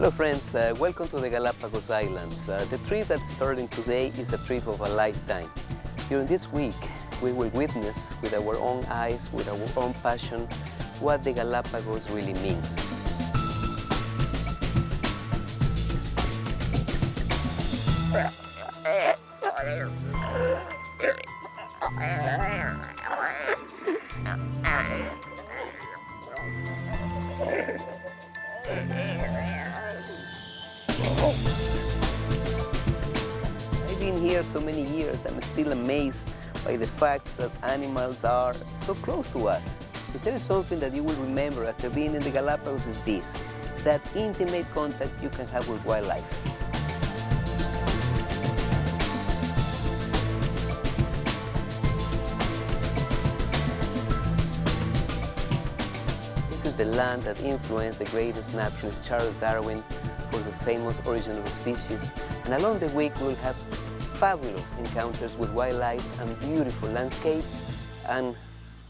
Hello friends, welcome to the Galapagos Islands. The trip that's starting today is a trip of a lifetime. During this week, we will witness with our own eyes, with our own passion, what the Galapagos really means. I've been here so many years, I'm still amazed by the facts that animals are so close to us. If there is something that you will remember after being in the Galapagos is this, that intimate contact you can have with wildlife. This is the land that influenced the greatest naturalist Charles Darwin for the famous Origin of the Species, and along the week we will have fabulous encounters with wildlife and beautiful landscape and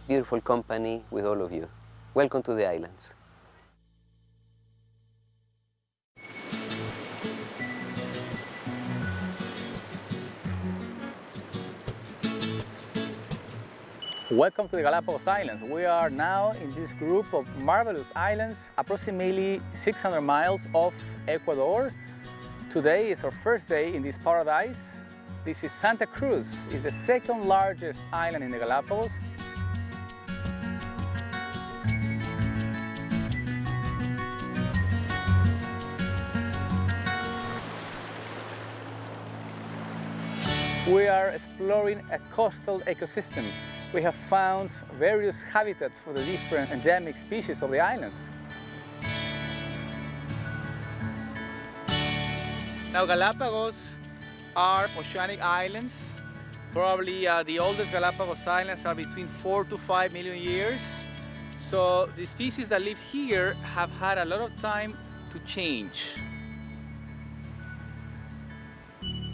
beautiful company with all of you. Welcome to the islands. Welcome to the Galapagos Islands. We are now in this group of marvelous islands, approximately 600 miles off Ecuador. Today is our first day in this paradise. This is Santa Cruz. It's the second largest island in the Galapagos. We are exploring a coastal ecosystem. We have found various habitats for the different endemic species of the islands. Now, Galapagos are oceanic islands. Probably the oldest Galapagos islands are between 4 to 5 million years. So the species that live here have had a lot of time to change.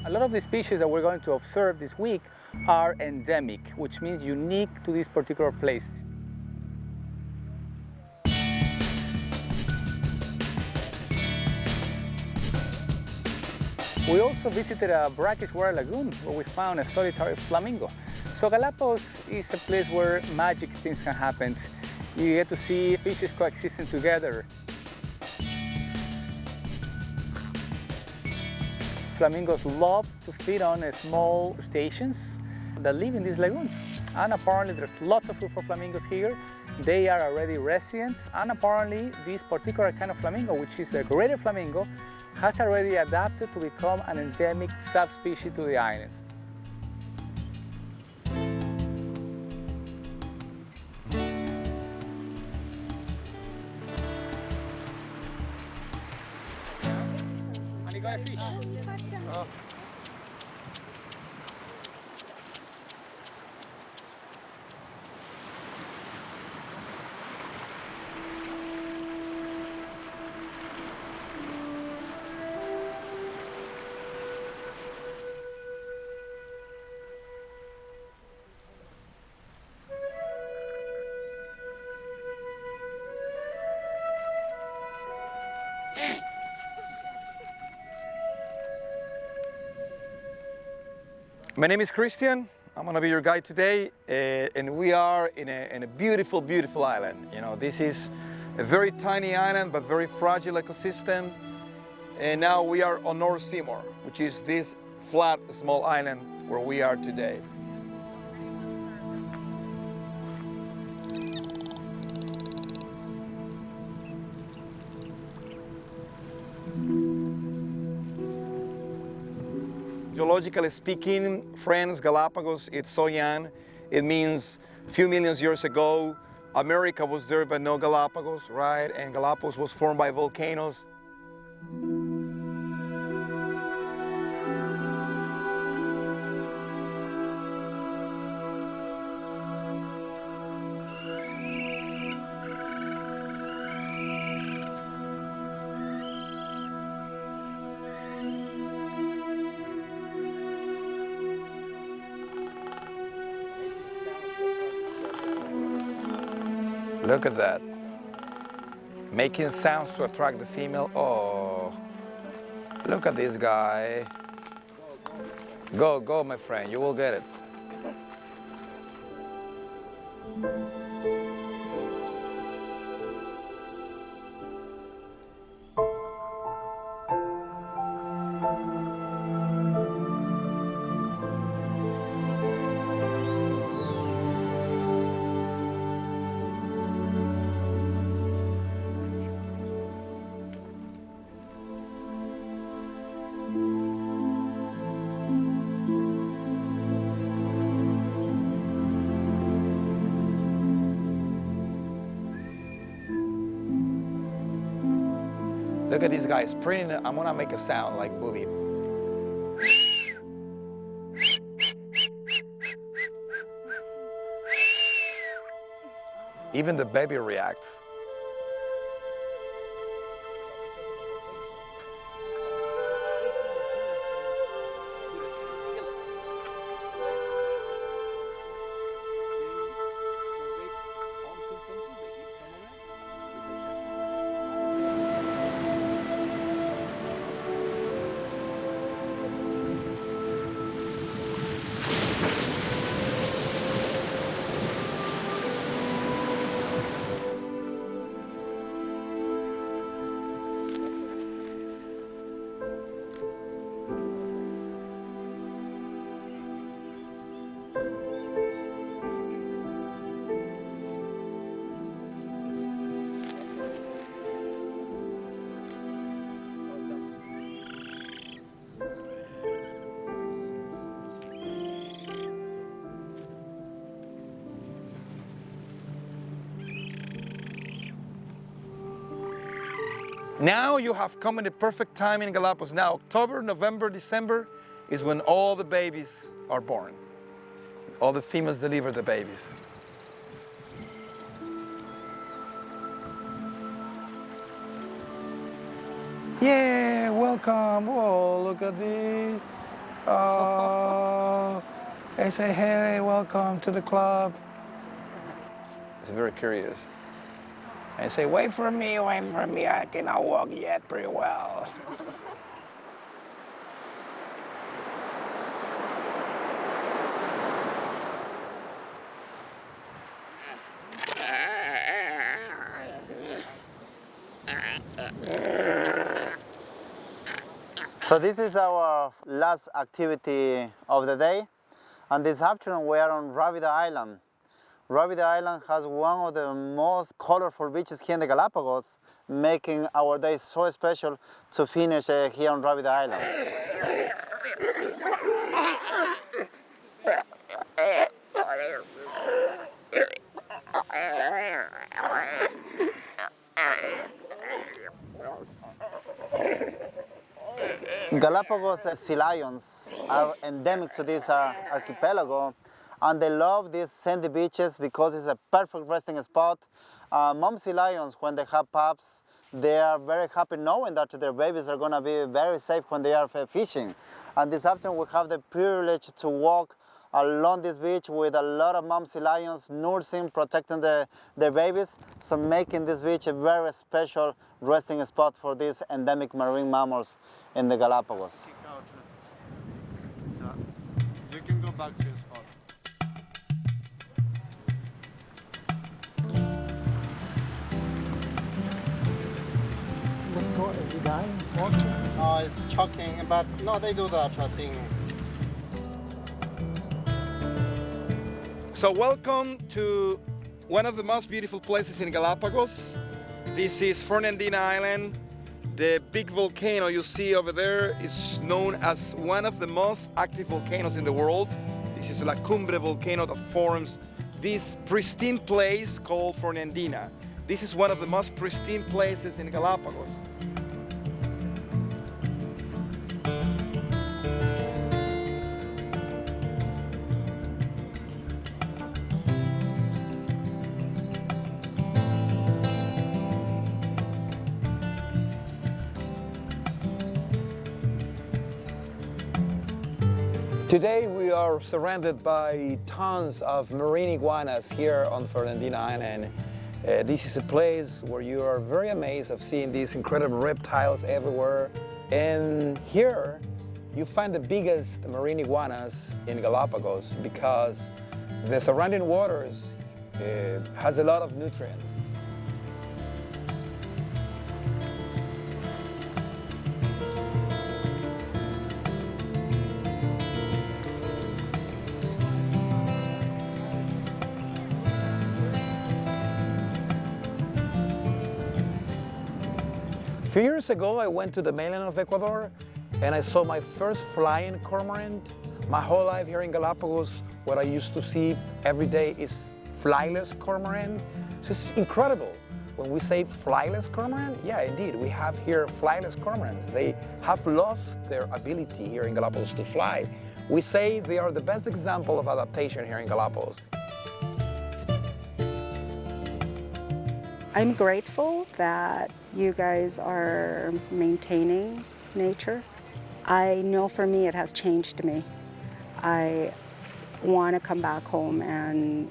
A lot of the species that we're going to observe this week are endemic, which means unique to this particular place. We also visited a brackish water lagoon where we found a solitary flamingo. So Galapagos is a place where magic things can happen. You get to see species coexisting together. Flamingos love to feed on small crustaceans that live in these lagoons. And apparently there's lots of food for flamingos here. They are already residents, and apparently this particular kind of flamingo, which is a greater flamingo, has already adapted to become an endemic subspecies to the islands. And you got a fish? Oh. My name is Christian. I'm going to be your guide today, and we are in a beautiful, beautiful island. You know, this is a very tiny island, but very fragile ecosystem. And now we are on North Seymour, which is this flat, small island where we are today. Geologically speaking, friends, Galapagos, it's so young. It means a few million years ago, America was there but no Galapagos, right? And Galapagos was formed by volcanoes. Look at that. making sounds to attract the female. Oh, look at this guy. Go, go, my friend, you will get it. Look at these guys sprinting. I'm gonna make a sound like booby. Even the baby reacts. Now you have come in the perfect time in Galapagos. Now, October, November, December is when all the babies are born. All the females deliver the babies. Yeah, welcome. Whoa, look at this. Oh, they say, hey, welcome to the club. It's very curious. I say, wait for me, I cannot walk yet pretty well. So this is our last activity of the day, and this afternoon we are on Rabida Island. Rabida Island has one of the most colorful beaches here in the Galapagos, making our day so special to finish here on Rabida Island. Galapagos sea lions are endemic to this archipelago, and they love these sandy beaches because it's a perfect resting spot. Mom sea lions, when they have pups, they are very happy knowing that their babies are going to be very safe when they are fishing. And this afternoon we have the privilege to walk along this beach with a lot of mom sea lions nursing, protecting their babies, so making this beach a very special resting spot for these endemic marine mammals in the Galapagos. You can go back to your spot. What's going on? Is he dying? No, it's choking, but no, they do that thing. So welcome to one of the most beautiful places in Galapagos. This is Fernandina Island. The big volcano you see over there is known as one of the most active volcanoes in the world. This is La Cumbre volcano that forms this pristine place called Fernandina. This is one of the most pristine places in Galapagos. Today we are surrounded by tons of marine iguanas here on Fernandina Island. This is a place where you are very amazed of seeing these incredible reptiles everywhere. And here you find the biggest marine iguanas in Galapagos because the surrounding waters has a lot of nutrients. A few years ago, I went to the mainland of Ecuador and I saw my first flying cormorant. My whole life here in Galapagos, what I used to see every day is flyless cormorant. So it's incredible. When we say flyless cormorant, yeah, indeed, we have here flyless cormorants. They have lost their ability here in Galapagos to fly. We say they are the best example of adaptation here in Galapagos. I'm grateful that you guys are maintaining nature. I know for me it has changed me. I want to come back home and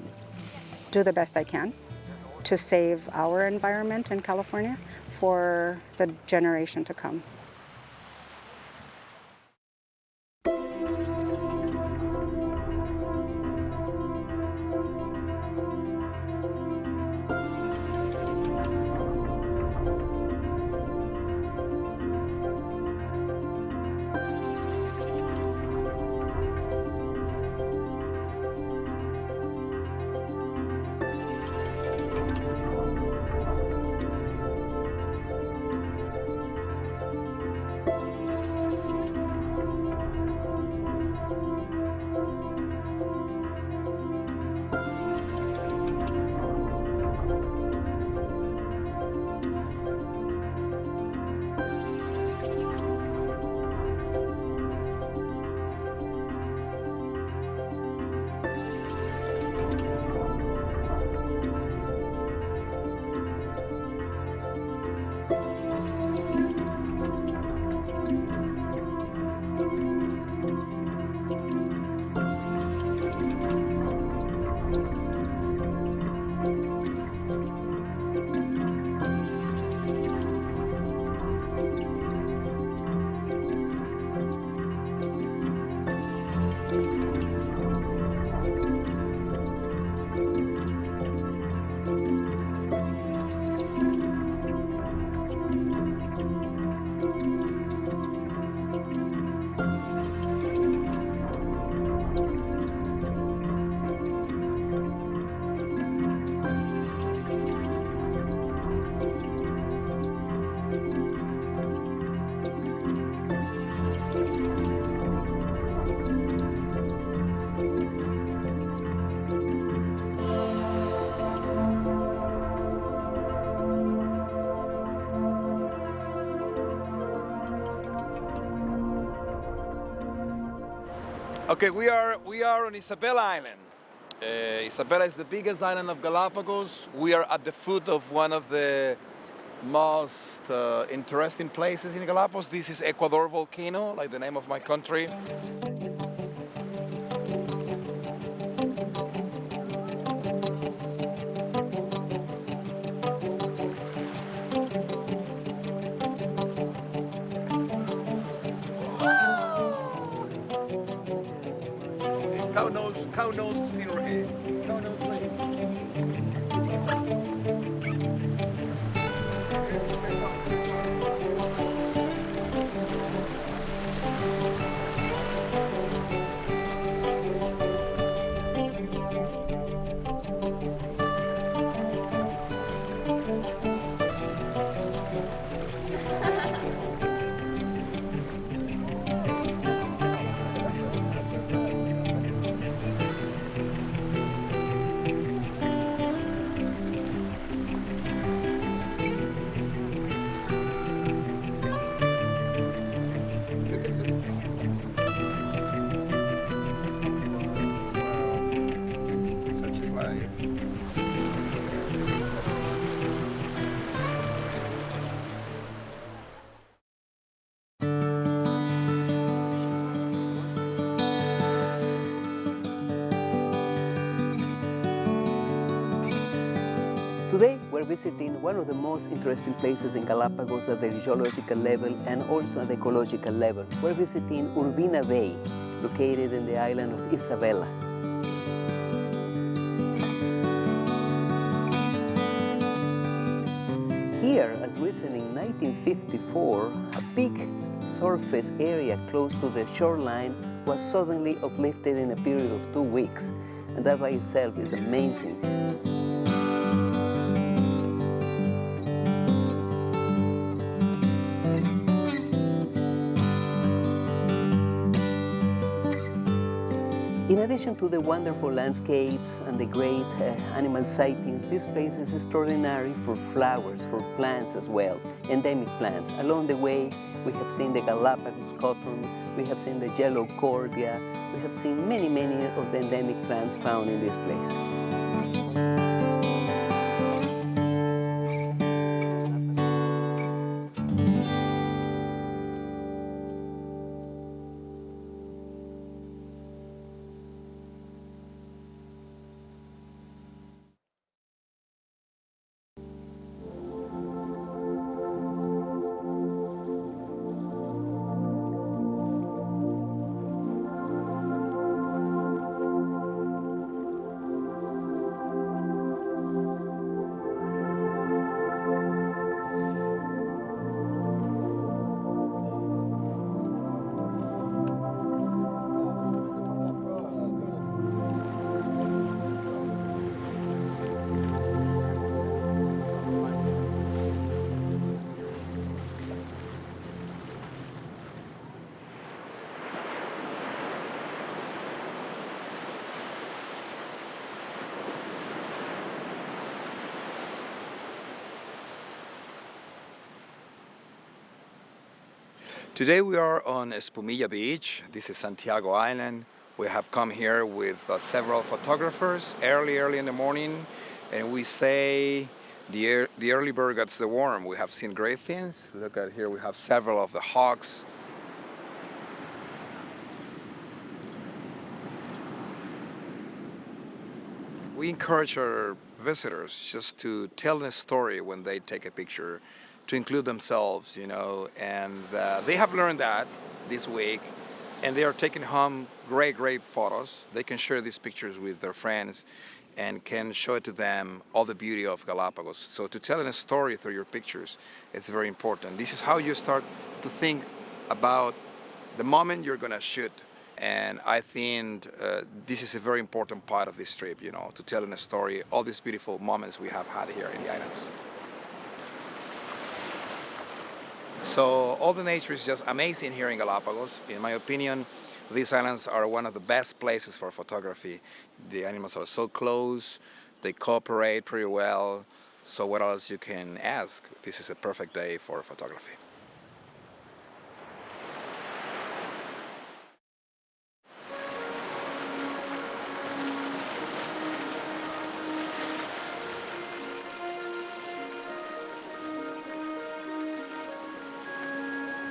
do the best I can to save our environment in California for the generation to come. Okay, we are on Isabela Island. Isabela is the biggest island of Galapagos. We are at the foot of one of the most interesting places in Galapagos. This is Ecuador volcano, like the name of my country. Cow nose still right. Cow nose ready. Today, we're visiting one of the most interesting places in Galapagos at the geological level and also at the ecological level. We're visiting Urbina Bay, located in the island of Isabela. Here, as recent in 1954, a big surface area close to the shoreline was suddenly uplifted in a period of 2 weeks, and that by itself is amazing. In addition to the wonderful landscapes and the great animal sightings, this place is extraordinary for flowers, for plants as well, endemic plants. Along the way, we have seen the Galapagos cotton, we have seen the yellow cordia, we have seen many of the endemic plants found in this place. Today we are on Espumilla Beach. This is Santiago Island. We have come here with several photographers early in the morning, and we say the early bird gets the worm. We have seen great things. Look at here, we have several of the hawks. We encourage our visitors just to tell a story when they take a picture, to include themselves, you know, and they have learned that this week, and they are taking home great photos. They can share these pictures with their friends and can show it to them all the beauty of Galapagos. So to tell a story through your pictures, it's very important. This is how you start to think about the moment you're gonna shoot. And I think this is a very important part of this trip, you know, to tell a story, all these beautiful moments we have had here in the islands. So all the nature is just amazing here in Galapagos. In my opinion, these islands are one of the best places for photography. The animals are so close, they cooperate pretty well. So what else you can ask? This is a perfect day for photography.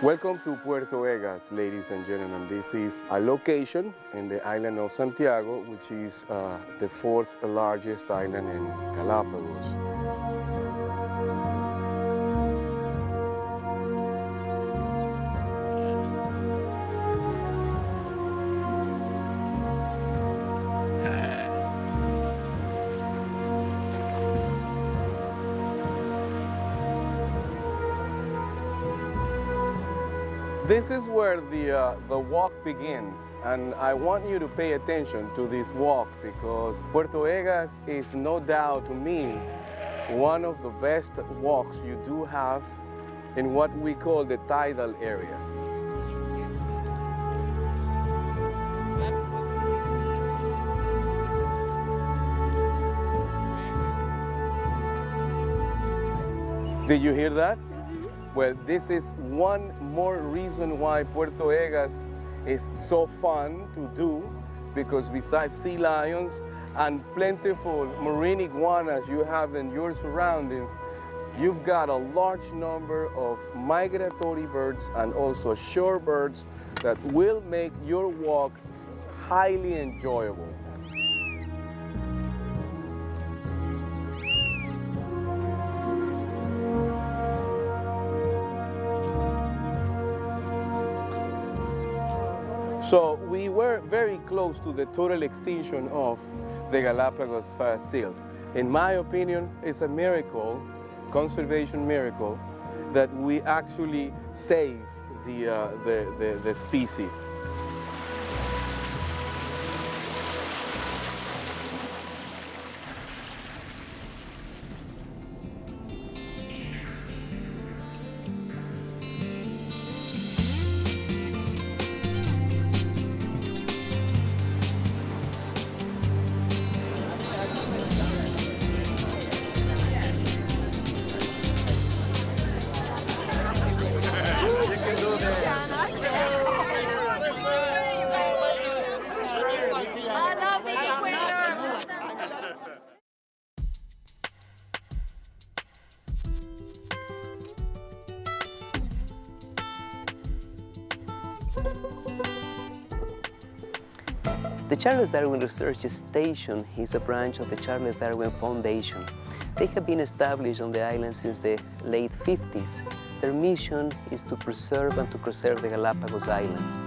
Welcome to Puerto Egas, ladies and gentlemen. This is a location in the island of Santiago, which is the 4th largest island in Galapagos. This is where the walk begins, and I want you to pay attention to this walk because Puerto Egas is no doubt to me one of the best walks you do have in what we call the tidal areas. Did you hear that? Well, this is one more reason why Puerto Egas is so fun to do, because besides sea lions and plentiful marine iguanas you have in your surroundings, you've got a large number of migratory birds and also shorebirds that will make your walk highly enjoyable. So we were very close to the total extinction of the Galapagos seals. In my opinion, it's a miracle, conservation miracle, that we actually saved the species. The Charles Darwin Research Station is a branch of the Charles Darwin Foundation. They have been established on the island since the late 50s. Their mission is to preserve and to conserve the Galapagos Islands.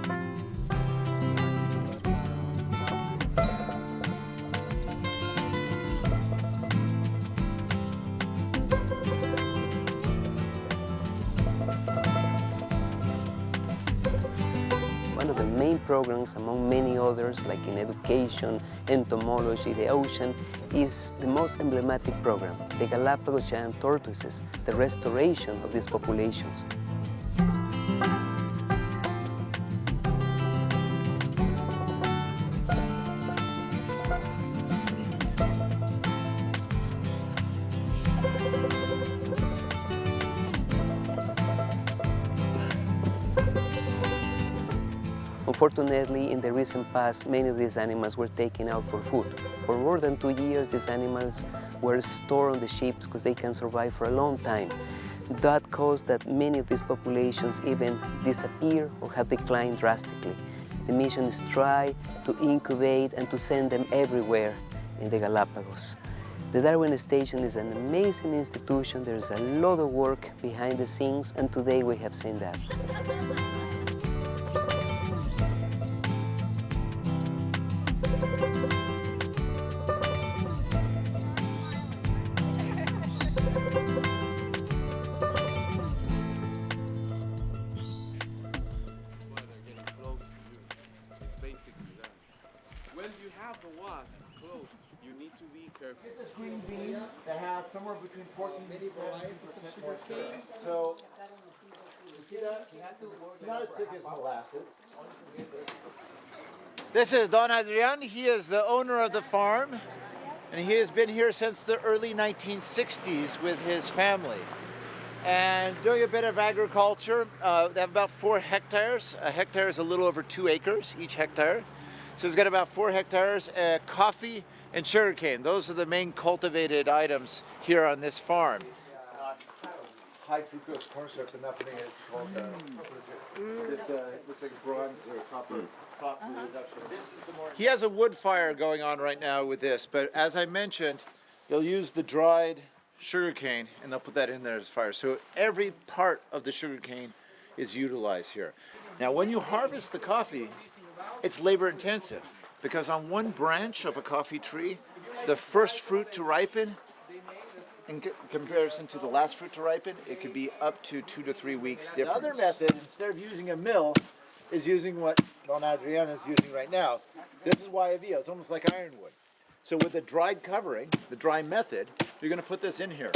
One of the main programs, among many others, like in education, entomology, the ocean, is the most emblematic program, the Galapagos giant tortoises, the restoration of these populations. Unfortunately, in the recent past, many of these animals were taken out for food. For more than 2 years, these animals were stored on the ships because they can survive for a long time. That caused that many of these populations even disappear or have declined drastically. The mission is try to incubate and to send them everywhere in the Galapagos. The Darwin Station is an amazing institution. There's a lot of work behind the scenes, and today we have seen that. This green bean that has somewhere between 14 and 17% moisture. So, you see that? It's not as thick as molasses. This is Don Adrian. He is the owner of the farm, and he has been here since the early 1960s with his family. And doing a bit of agriculture. They have about 4 hectares. A hectare is a little over 2 acres, each hectare. So he's got about 4 hectares, coffee and sugarcane. Those are the main cultivated items here on this farm. High fructose corn syrup, and nothing is called, this looks like bronze or copper reduction. He has a wood fire going on right now with this, but as I mentioned, they'll use the dried sugarcane and they'll put that in there as fire. So every part of the sugarcane is utilized here. Now when you harvest the coffee, it's labor intensive because on one branch of a coffee tree, the first fruit to ripen, in comparison to the last fruit to ripen, it could be up to 2 to 3 weeks difference. The other method, instead of using a mill, is using what Don Adrian is using right now. This is guayabilla. It's almost like ironwood. So with the dried covering, the dry method, you're going to put this in here.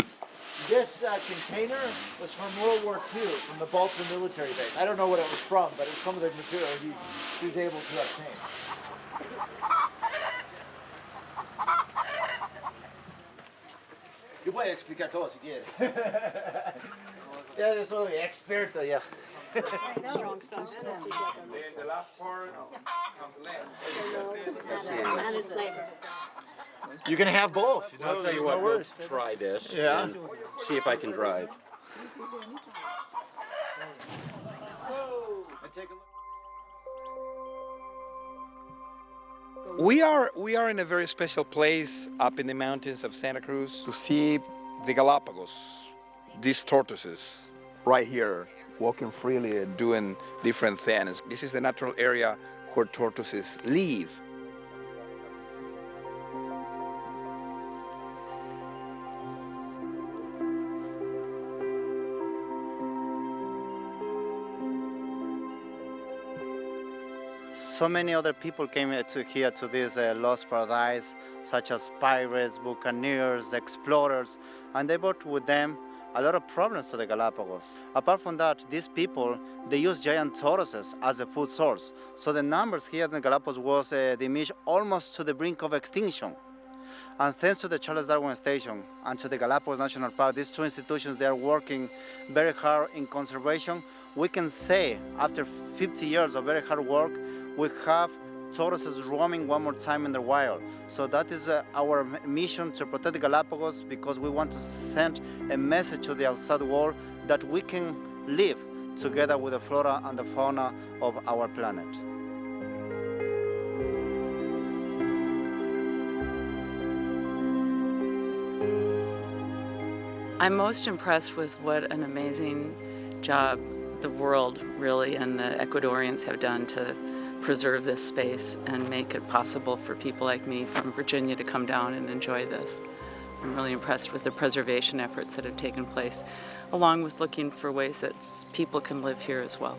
This container was from World War II, from the Baltimore military base. I don't know what it was from, but it's some of the material he was able to obtain. Yo voy a explicar todo si quiere. Ya yo soy experto ya. Strong stuff. The last part comes last. And its flavor. You can have both. I'll tell you what, we'll try this and see if I can drive. We are in a very special place up in the mountains of Santa Cruz to see the Galapagos, these tortoises right here, walking freely and doing different things. This is the natural area where tortoises live. So many other people came here to this lost paradise, such as pirates, buccaneers, explorers, and they brought with them a lot of problems to the Galapagos. Apart from that, these people, they use giant tortoises as a food source. So the numbers here in the Galapagos was diminished almost to the brink of extinction. And thanks to the Charles Darwin Station and to the Galapagos National Park, these two institutions, they are working very hard in conservation. We can say, after 50 years of very hard work, we have tortoises roaming one more time in the wild. So that is our mission, to protect the Galapagos, because we want to send a message to the outside world that we can live together with the flora and the fauna of our planet. I'm most impressed with what an amazing job the world really and the Ecuadorians have done to preserve this space and make it possible for people like me from Virginia to come down and enjoy this. I'm really impressed with the preservation efforts that have taken place, along with looking for ways that people can live here as well.